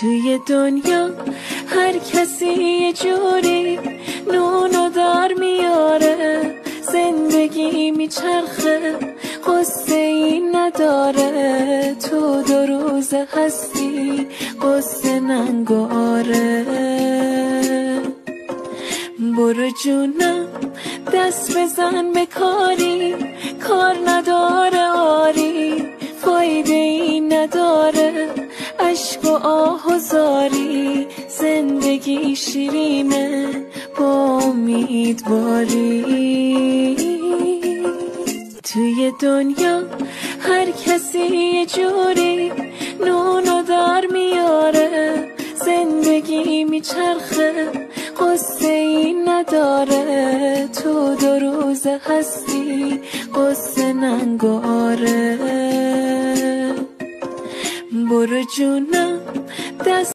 توی دنیا هر کسی یه جوری نونو در میاره، زندگی میچرخه قصه ای نداره، تو 2 روز هستی قصه ننگاره. برو جونم دست بزن به کاری، کار نداره آری، فایده ای نداره عشق و آه و زاری، زندگی شیرینه با امیدواری. توی دنیا هر کسی یه جوری نونو در میاره، زندگی میچرخه قصه ای نداره، تو 2 روز هستی قصه ننگاره. برو جونم